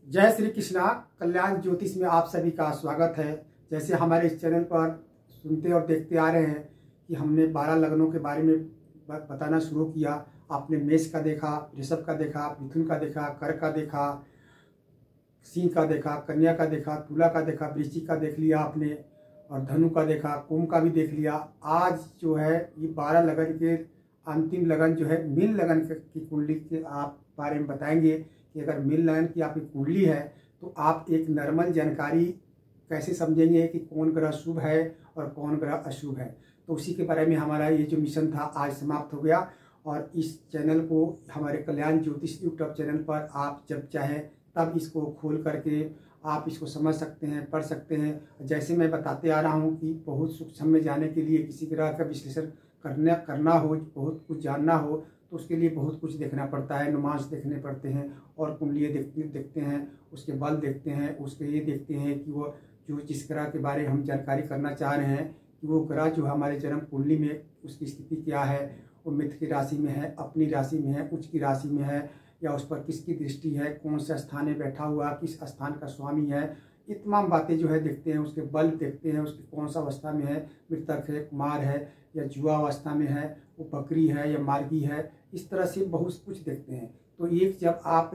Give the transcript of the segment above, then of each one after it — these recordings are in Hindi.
जय श्री कृष्णा। कल्याण ज्योतिष में आप सभी का स्वागत है। जैसे हमारे इस चैनल पर सुनते और देखते आ रहे हैं कि हमने 12 लग्नों के बारे में बताना शुरू किया। आपने मेष का देखा, वृषभ का देखा, मिथुन का देखा, कर्क का देखा, सिंह का देखा, कन्या का देखा, तुला का देखा, वृश्चिक का देख लिया आपने, और धनु का देखा, कुंभ का भी देख लिया। आज जो है ये 12 लगन के अंतिम लगन जो है मीन लगन की कुंडली के आप बारे में बताएंगे कि अगर मीन लगन की आपकी कुंडली है तो आप एक नॉर्मल जानकारी कैसे समझेंगे कि कौन ग्रह शुभ है और कौन ग्रह अशुभ है। तो उसी के बारे में हमारा ये जो मिशन था आज समाप्त हो गया। और इस चैनल को हमारे कल्याण ज्योतिष यूट्यूब चैनल पर आप जब चाहें तब इसको खोल करके आप इसको समझ सकते हैं, पढ़ सकते हैं। जैसे मैं बताते आ रहा हूँ कि बहुत सूक्ष्म में जाने के लिए किसी ग्रह का विश्लेषण करना हो, बहुत कुछ जानना हो तो उसके लिए बहुत कुछ देखना पड़ता है। नुमांश देखने पड़ते हैं और कुंडलियाँ देखते हैं, उसके बल देखते हैं, उसके ये देखते हैं कि वो जो जिस ग्रह के बारे में हम जानकारी करना चाह रहे हैं कि वो ग्रह जो हमारे जन्म कुंडली में उसकी स्थिति क्या है, वो मित्र की राशि में है, अपनी राशि में है, उच्च की राशि में है, या उस पर किसकी दृष्टि है, कौन से स्थान में बैठा हुआ, किस स्थान का स्वामी है, ये तमाम बातें जो है देखते हैं। उसके बल देखते हैं, उसकी कौन सा अवस्था में है, मृतक है, कुमार है या जुआ अवस्था में है, वो बकरी है या मार्गी है, इस तरह से बहुत कुछ देखते हैं। तो एक जब आप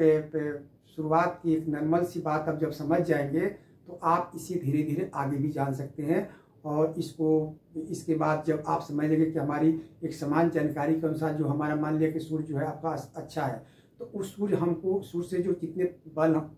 शुरुआत की एक नॉर्मल सी बात अब जब समझ जाएंगे तो आप इसे धीरे धीरे आगे भी जान सकते हैं। और इसके बाद जब आप समझ लेंगे कि हमारी एक समान जानकारी के अनुसार जो हमारा मान लिया कि सूर्य जो है आपका अच्छा है, तो उस सूर्य से जो कितने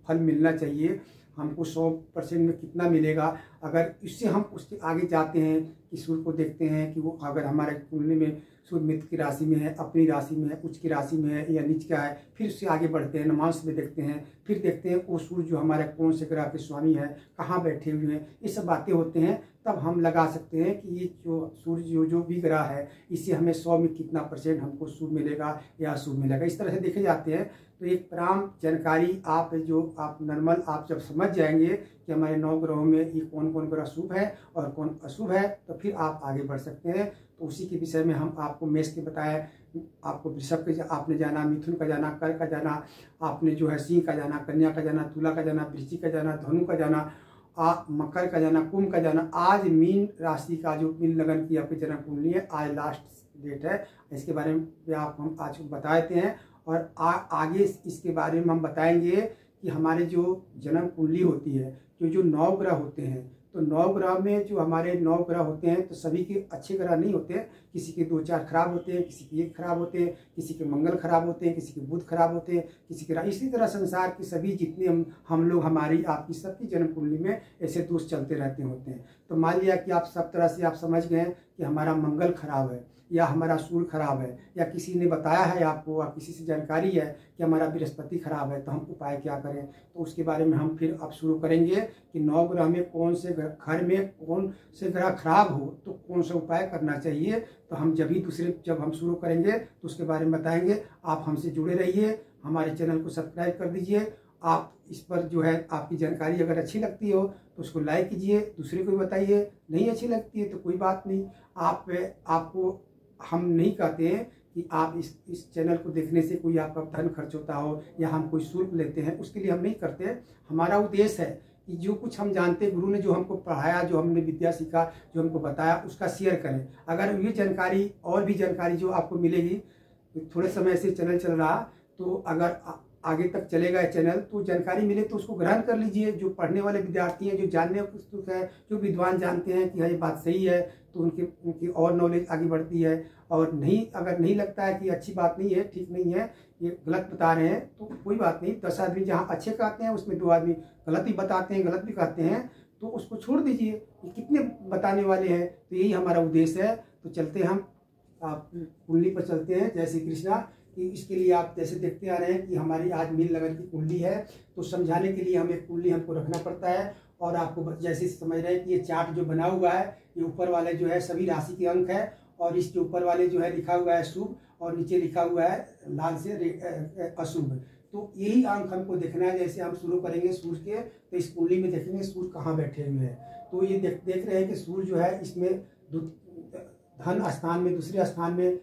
फल मिलना चाहिए हमको 100% में कितना मिलेगा। अगर इससे हम उसके आगे जाते हैं कि सूर्य को देखते हैं कि वो अगर हमारे कुंडली में सूर्य मित्र की राशि में है, अपनी राशि में है, उच्च की राशि में है या नीच का है, फिर उससे आगे बढ़ते हैं, नुमांश में देखते हैं, फिर देखते हैं वो सूर्य जो हमारे कौन से ग्रह के स्वामी है, कहाँ बैठे हुए हैं, ये सब बातें होते हैं। तब हम लगा सकते हैं कि ये जो सूर्य जो भी ग्रह है इससे हमें 100 में कितना % हमको शुभ मिलेगा या अशुभ मिलेगा। इस तरह से देखे जाते हैं। तो एक प्रारंभ जानकारी आप नॉर्मल आप जब समझ जाएंगे कि हमारे 9 ग्रहों में ये कौन कौन ग्रह शुभ है और कौन अशुभ है, तो फिर आप आगे बढ़ सकते हैं। तो उसी के विषय में हम आपको मेष के बताया, आपको वृषभ के आपने जाना, मिथुन का जाना, कर्क का जाना, आपने जो है सिंह का जाना, कन्या का जाना, तुला का जाना, वृश्चिक का जाना, धनु का जाना, मकर का जाना, कुंभ का जाना। आज मीन राशि का जो मीन लगन की आपकी जन्म कुंडली है, आज लास्ट डेट है। इसके बारे में आप हम आज बता देते हैं और आगे इसके बारे में हम बताएंगे कि हमारे जो जन्म कुंडली होती है, जो 9 ग्रह होते हैं, तो 9 ग्रह में जो हमारे 9 ग्रह होते हैं तो सभी के अच्छे ग्रह नहीं होते हैं। किसी के 2-4 खराब होते हैं, किसी के 1 खराब होते हैं, किसी के मंगल खराब होते हैं, किसी के बुध खराब होते हैं, किसी के इसी तरह संसार के सभी जितने हम लोग हमारी आपकी सबकी जन्म कुंडली में ऐसे दोष चलते रहते होते हैं। तो मान लिया कि आप सब तरह से आप समझ गए कि हमारा मंगल खराब है या हमारा सूर्य खराब है, या किसी ने बताया है आपको या किसी से जानकारी है कि हमारा बृहस्पति खराब है, तो हम उपाय क्या करें। तो उसके बारे में हम फिर अब शुरू करेंगे कि 9 ग्रह में कौन से घर में कौन से ग्रह खराब हो तो कौन सा उपाय करना चाहिए। तो हम जब हम शुरू करेंगे तो उसके बारे में बताएंगे। आप हमसे जुड़े रहिए, हमारे चैनल को सब्सक्राइब कर दीजिए। आप इस पर जो है आपकी जानकारी अगर अच्छी लगती हो तो उसको लाइक कीजिए, दूसरे को भी बताइए। नहीं अच्छी लगती है तो कोई बात नहीं, आपको हम नहीं कहते हैं कि आप इस चैनल को देखने से कोई आपका धन खर्च होता हो या हम कोई शुल्क लेते हैं, उसके लिए हम नहीं करते। हमारा उद्देश्य है कि जो कुछ हम जानते, गुरु ने जो हमको पढ़ाया, जो हमने विद्या सीखा, जो हमको बताया, उसका शेयर करें। अगर ये जानकारी और भी जानकारी जो आपको मिलेगी, थोड़े समय से चैनल चल रहा, तो अगर आगे तक चलेगा चैनल तो जानकारी मिले तो उसको ग्रहण कर लीजिए। जो पढ़ने वाले विद्यार्थी हैं, जो जानने उत्सुक है, जो विद्वान जानते हैं कि ये बात सही है, तो उनकी और नॉलेज आगे बढ़ती है। और अगर नहीं लगता है कि अच्छी बात नहीं है, ठीक नहीं है, ये गलत बता रहे हैं, तो कोई बात नहीं। 10 आदमी जहाँ अच्छे कहते हैं उसमें 2 आदमी गलत ही बताते हैं, गलत भी कहते हैं, तो उसको छोड़ दीजिए। ये कितने बताने वाले हैं। तो यही हमारा उद्देश्य है। तो चलते हम आप कुंडली पर चलते हैं। जय श्री कृष्णा। कि इसके लिए आप जैसे देखते आ रहे हैं कि हमारी आज मीन लगन की कुंडली है, तो समझाने के लिए हमें कुंडली हमको रखना पड़ता है। और आपको जैसे समझ रहे हैं कि ये चार्ट जो बना हुआ है, ये ऊपर वाले जो है सभी राशि के अंक है, और इसके ऊपर वाले जो है लिखा हुआ है शुभ और नीचे लिखा हुआ है लाल से अशुभ। तो यही अंक हमको देखना है। जैसे हम शुरू करेंगे सूर्य के, तो इस कुंडली में देखेंगे सूर्य कहाँ बैठे हुए हैं। तो ये देख रहे हैं कि सूर्य जो है इसमें धन स्थान में, दूसरे स्थान में,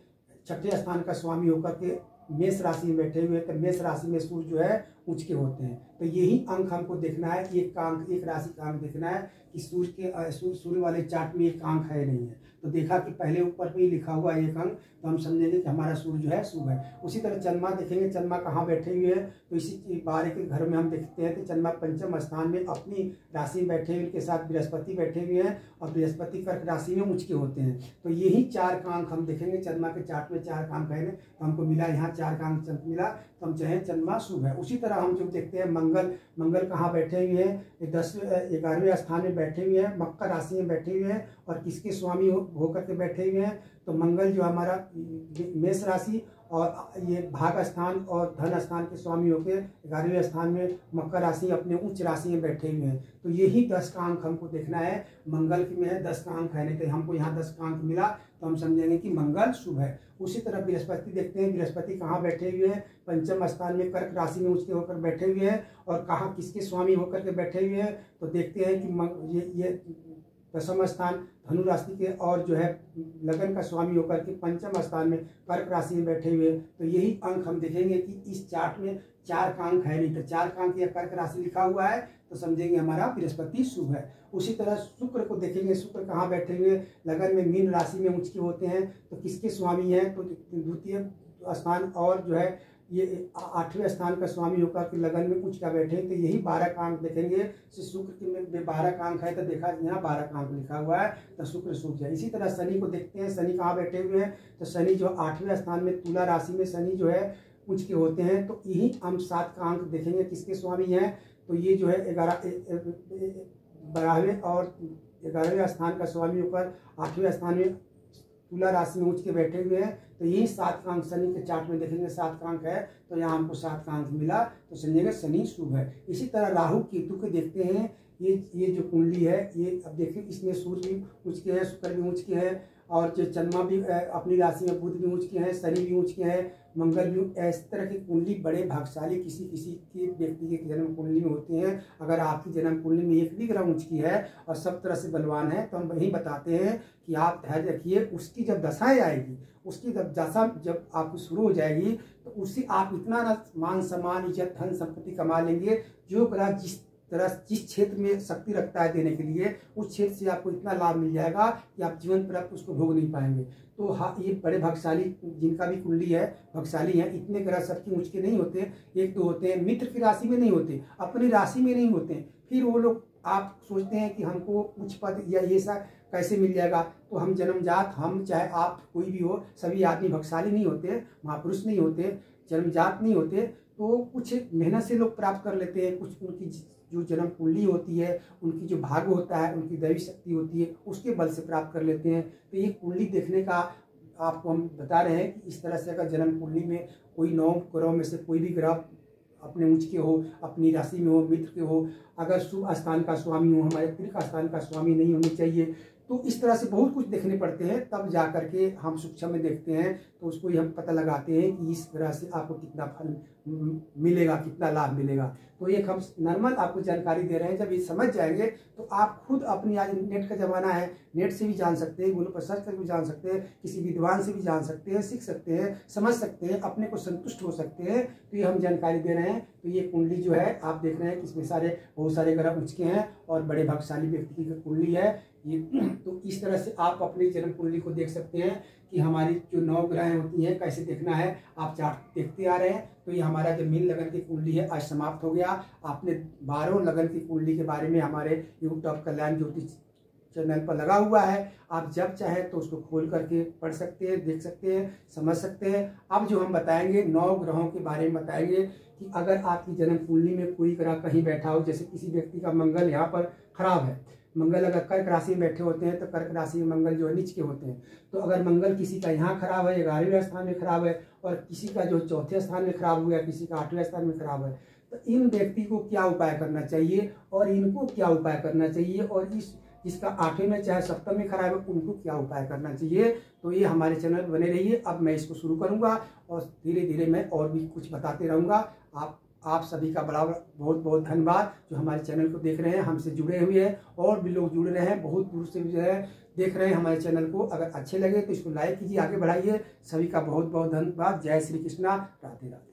छठे स्थान का स्वामी होकर के मेष राशि में बैठे हुए। तो मेष राशि में सूर्य जो है ऊंच के होते हैं। तो यही अंक हमको देखना है, एक का अंक, एक राशि का अंक देखना है कि सूर्य वाले चार्ट में एक अंक है नहीं है। तो देखा कि पहले ऊपर पे ही लिखा हुआ है एक अंक, तो हम समझेंगे कि हमारा सूर्य जो है शुभ है। उसी तरह चंद्रमा देखेंगे, चंद्रमा कहाँ बैठे हुए हैं, तो इसी बारह के घर में हम देखते हैं कि चंद्रमा पंचम स्थान में अपनी राशि में बैठे हुए, उनके साथ बृहस्पति बैठे हुए हैं और बृहस्पति कर्क राशि में ऊंच के होते हैं। तो यही 4 का अंक हम देखेंगे, चंद्रमा के चार्ट में 4 का अंक है, तो हमको मिला यहाँ 4 का अंक मिला, तो हम चाहें चंद्रमा शुभ है। उसी तरह हम जो देखते हैं मंगल कहाँ बैठे हुए हैं, 11वें स्थान में बैठे हुए हैं, मकर राशि में बैठे हुए हैं और किसके स्वामी होकर के बैठे हुए हैं, तो मंगल जो हमारा मेष राशि और ये भाग स्थान और धन स्थान के स्वामी होकर 11वें स्थान में मकर राशि अपने उच्च राशि में बैठे हुए हैं। तो यही 10 का अंक हमको देखना है, मंगल में है 10 का अंक है, नहीं तो हमको यहाँ 10 का अंक मिला तो हम समझेंगे कि मंगल शुभ है। उसी तरह बृहस्पति देखते हैं, बृहस्पति कहाँ बैठे हुए हैं, पंचम स्थान में कर्क राशि में ऊंच के होकर बैठे हुए हैं और कहाँ किसके स्वामी होकर के बैठे हुए हैं, तो देखते हैं कि ये दशम स्थान धनु राशि के और जो है लगन का स्वामी होकर के पंचम स्थान में कर्क राशि में बैठे हुए। तो यही अंक हम देखेंगे कि इस चार्ट में 4 का अंक है नहीं, तो 4 का अंक या कर्क राशि लिखा हुआ है तो समझेंगे हमारा बृहस्पति शुभ है। उसी तरह शुक्र को देखेंगे, शुक्र कहाँ बैठे हुए, लगन में मीन राशि में उच्च के होते हैं, तो किसके स्वामी हैं, तो द्वितीय स्थान और जो है ये 8वें स्थान का स्वामी होकर के लगन में उच्च का बैठे, तो यही 12 का अंक देखेंगे। शुक्र में 12 का अंक है तो देखा यहाँ 12 का अंक लिखा हुआ है, तो शुक्र शुभ है। इसी तरह शनि को देखते हैं, शनि कहाँ बैठे हुए हैं, तो शनि जो 8वें स्थान में तुला राशि में शनि जो है उच्च के होते हैं, तो यही हम 7 का अंक देखेंगे किसके स्वामी हैं, तो ये जो है 12वें और 11वें स्थान का स्वामी होकर 8वें स्थान में तुला राशि में उच्च के बैठे हुए हैं। तो यही 7 का अंक शनि के चार्ट में देखेंगे, 7 का अंक है, तो यहाँ हमको 7 का अंक मिला, तो समझेंगे शनि शुभ है। इसी तरह राहु केतु के देखते हैं, ये जो कुंडली है, ये अब देखिए इसमें सूर्य भी उच्च के है, शुक्र भी उच्च के है और जो चंद्रमा भी अपनी राशि में, बुध भी उच्च के हैं, शनि भी उच्च के हैं, मंगल भी। इस तरह की कुंडली बड़े भाग्यशाली किसी की व्यक्ति के जन्म कुंडली में होती हैं। अगर आपकी जन्म कुंडली में एक भी ग्रह उच्च की है और सब तरह से बलवान है, तो हम वही बताते हैं कि आप धैर्य रखिए, उसकी जब दशाएं आएगी, उसकी जब दशा जब आपकी शुरू हो जाएगी, तो उससे आप इतना ना मान सम्मान इज्जत धन संपत्ति कमा लेंगे, जो ग्रह जिस क्षेत्र में शक्ति रखता है देने के लिए, उस क्षेत्र से आपको इतना लाभ मिल जाएगा कि आप जीवन पर उसको भोग नहीं पाएंगे। तो हाँ, ये बड़े भाग्यशाली जिनका भी कुंडली है भाग्यशाली हैं। इतने ग्रह सबके उच्च के नहीं होते, 1-2 होते हैं, मित्र की राशि में नहीं होते, अपनी राशि में नहीं होते। फिर वो लोग, आप सोचते हैं कि हमको उच्च पद या ये सब कैसे मिल जाएगा, तो हम जन्मजात, हम चाहे आप कोई भी हो, सभी आदमी भाग्यशाली नहीं होते, महापुरुष नहीं होते, जन्मजात नहीं होते। तो कुछ मेहनत से लोग प्राप्त कर लेते हैं, कुछ उनकी जो जन्म कुंडली होती है, उनकी जो भाग्य होता है, उनकी दैवी शक्ति होती है, उसके बल से प्राप्त कर लेते हैं। तो ये कुंडली देखने का आपको हम बता रहे हैं कि इस तरह से अगर जन्म कुंडली में कोई 9 ग्रहों में से कोई भी ग्रह अपने उच्च के हो, अपनी राशि में हो, मित्र के हो, अगर शुभ स्थान का स्वामी हो, हमारे तीर्थ स्थान का स्वामी नहीं होने चाहिए, तो इस तरह से बहुत कुछ देखने पड़ते हैं, तब जा करके हम सूक्ष्म में देखते हैं, तो उसको ही हम पता लगाते हैं कि इस ग्रह से आपको कितना फल मिलेगा, कितना लाभ मिलेगा। तो एक हम नॉर्मल आपको जानकारी दे रहे हैं, जब ये समझ जाएंगे तो आप खुद अपनी, आज नेट का ज़माना है, नेट से भी जान सकते हैं, गूगल पर सर्च करके भी जान सकते हैं, किसी विद्वान से भी जान सकते हैं, सीख सकते हैं, समझ सकते हैं, अपने को संतुष्ट हो सकते हैं। तो ये हम जानकारी दे रहे हैं। तो ये कुंडली जो है आप देख रहे हैं कि इसमें बहुत सारे ग्रह उच्च के हैं और बड़े भाग्यशाली व्यक्ति की कुंडली है ये। तो इस तरह से आप अपनी जन्म कुंडली को देख सकते हैं कि हमारी जो 9 ग्रह होती हैं कैसे देखना है, आप चार्ट देखते आ रहे हैं। तो ये हमारा जो मीन लगन की कुंडली है आज समाप्त हो गया। आपने 12 लगन की कुंडली के बारे में हमारे यूट्यूब कल्याण ज्योतिष चैनल पर लगा हुआ है, आप जब चाहे तो उसको खोल करके पढ़ सकते हैं, देख सकते हैं, समझ सकते हैं। अब जो हम बताएंगे 9 ग्रहों के बारे में बताएंगे कि अगर आपकी जन्म कुंडली में कोई ग्रह कहीं बैठा हो, जैसे किसी व्यक्ति का मंगल यहाँ पर खराब है, मंगल अगर कर्क राशि में बैठे होते हैं तो कर्क राशि में मंगल जो है नीच के होते हैं। तो अगर मंगल किसी का यहाँ खराब है, 11वें स्थान में खराब है और किसी का जो 4थे स्थान में खराब हो गया, किसी का 8वें स्थान में खराब है, तो इन व्यक्ति को क्या उपाय करना चाहिए और इनको क्या उपाय करना चाहिए, और जिसका 8वें में चाहे 7वें में खराब है उनको क्या उपाय करना चाहिए। तो ये हमारे चैनल पर बने रहिए। अब मैं इसको शुरू करूँगा और धीरे धीरे मैं और भी कुछ बताते रहूँगा। आप सभी का बड़ा बहुत बहुत धन्यवाद जो हमारे चैनल को देख रहे हैं, हमसे जुड़े हुए हैं, और भी लोग जुड़ रहे हैं, बहुत दूर से भी जो है देख रहे हैं हमारे चैनल को। अगर अच्छे लगे तो इसको लाइक कीजिए, आगे बढ़ाइए। सभी का बहुत बहुत धन्यवाद। जय श्री कृष्णा, राधे राधे।